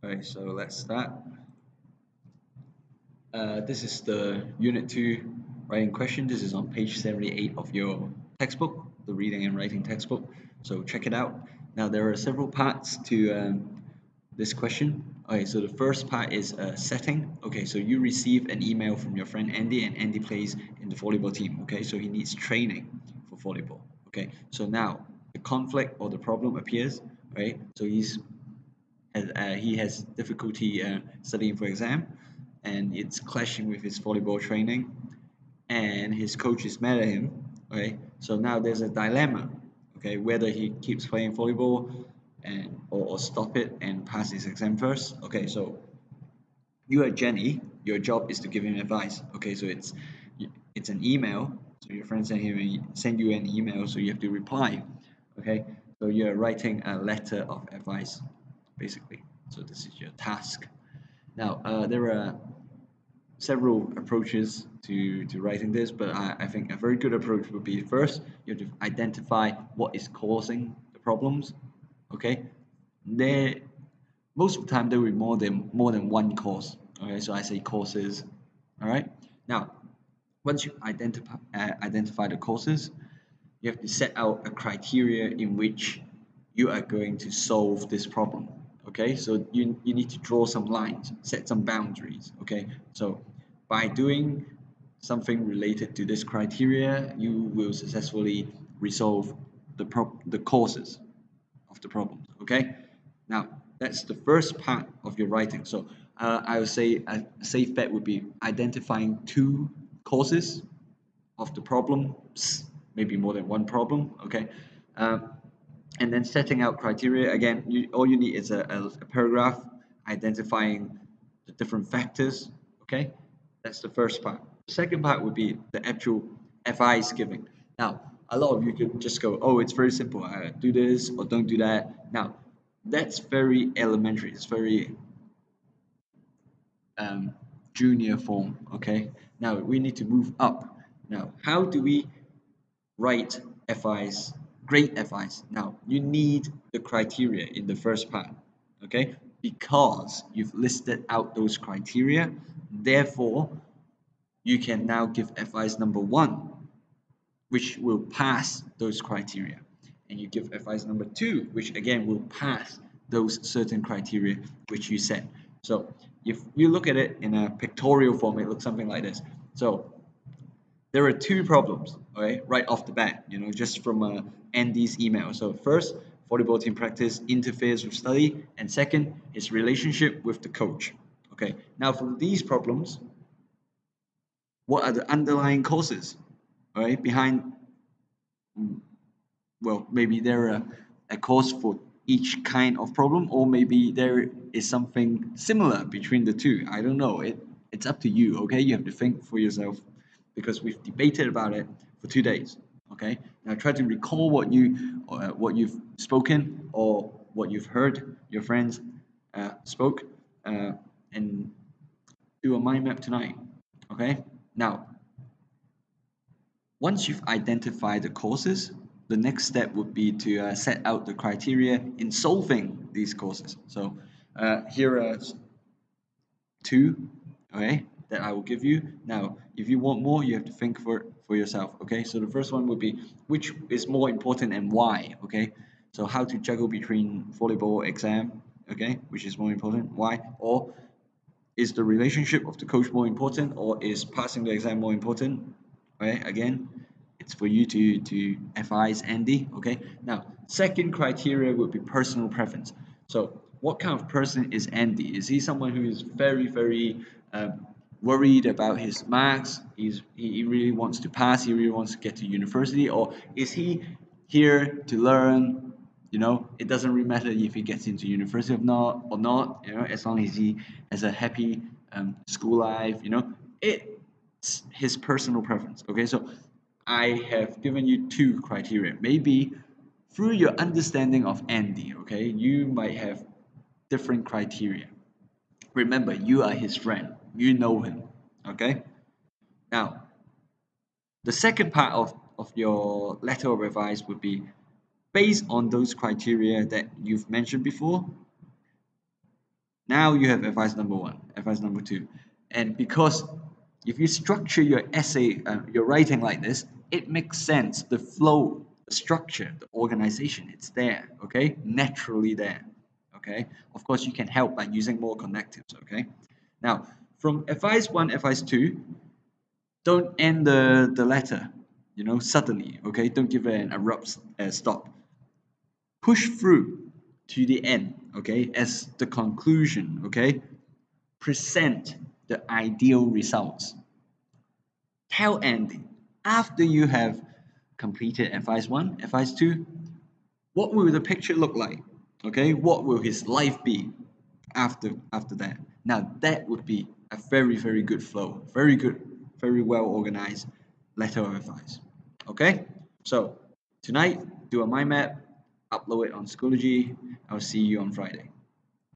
Alright, so let's start. This is the Unit 2 writing question. This is on page 78 of your textbook, the reading and writing textbook. So check it out. Now, there are several parts to this question. Okay, so the first part is setting. Okay, so you receive an email from your friend Andy, and Andy plays in the volleyball team. Okay, so he needs training for volleyball. Okay, so now the conflict or the problem appears. Right, so he has difficulty studying for exam, and it's clashing with his volleyball training, and his coach is mad at him. Okay, so now there's a dilemma. Okay, whether he keeps playing volleyball or stop it and pass his exam first. Okay, so you are Jenny. Your job is to give him advice. Okay, so it's an email. So your friend send you an email, so you have to reply. Okay, so you're writing a letter of advice, basically. So this is your task. Now, there are several approaches to writing this, but I think a very good approach would be first, you have to identify what is causing the problems. Okay, there most of the time there will be more than one cause. Okay, so I say causes. All right. Now, once you identify the causes, you have to set out a criteria in which you are going to solve this problem. Okay, so you need to draw some lines, set some boundaries. Okay, so by doing something related to this criteria, you will successfully resolve the causes of the problems. Okay, now that's the first part of your writing. So I would say a safe bet would be identifying two causes of the problems, maybe more than one problem. Okay, uh, and then setting out criteria. Again, all you need is a paragraph identifying the different factors. Okay, that's the first part. The second part would be the actual advice giving. Now, a lot of you could just go, oh, it's very simple. Do this or don't do that. Now, that's very elementary. It's very um, junior form. Okay. Now we need to move up. Now, how do we write FIs, great FIs? Now, you need the criteria in the first part, okay? Because you've listed out those criteria, therefore, you can now give FIs number one, which will pass those criteria. And you give FIs number two, which again will pass those certain criteria which you set. So if you look at it in a pictorial form, it looks something like this. So there are two problems, okay, right off the bat, just from Andy's email. So first, volleyball team practice interferes with study, and second, his relationship with the coach. Okay, now from these problems, what are the underlying causes, all right, behind? Well, maybe there are a cause for each kind of problem, or maybe there is something similar between the two. I don't know. It's up to you. Okay, you have to think for yourself, because we've debated about it for 2 days. Okay, now try to recall what you've spoken or what you've heard your friends spoke, and do a mind map tonight. Okay, now once you've identified the causes, the next step would be to set out the criteria in solving these causes. So here are two, okay, that I will give you. Now, if you want more, you have to think for yourself, okay? So the first one would be which is more important and why, okay? So how to juggle between volleyball exam, okay, which is more important, why? Or is the relationship of the coach more important, or is passing the exam more important? Right? Again, it's for you to advise Andy. Okay. Now, second criteria would be personal preference. So, what kind of person is Andy? Is he someone who is very worried about his marks? He really wants to pass. He really wants to get to university, or is he here to learn? It doesn't really matter if he gets into university or not. As long as he has a happy school life. It's his personal preference. Okay, so I have given you two criteria. Maybe through your understanding of Andy, okay, you might have different criteria. Remember, you are his friend. You know him. Okay. Now, the second part of your letter of advice would be based on those criteria that you've mentioned before. Now you have advice number one, advice number two. And because if you structure your essay, your writing like this, it makes sense. The flow, the structure, the organization, it's there, okay? Naturally there, okay? Of course, you can help by using more connectives, okay? Now, from advice one, advice two, don't end the letter, suddenly, okay? Don't give it an abrupt stop. Push through to the end, okay, as the conclusion, okay? Present the ideal results. Tell Andy, after you have completed advice one, advice two, what will the picture look like? Okay, what will his life be after that? Now that would be a very, very good flow, very good, very well organized letter of advice. Okay, so tonight do a mind map, upload it on Schoology. I'll see you on Friday.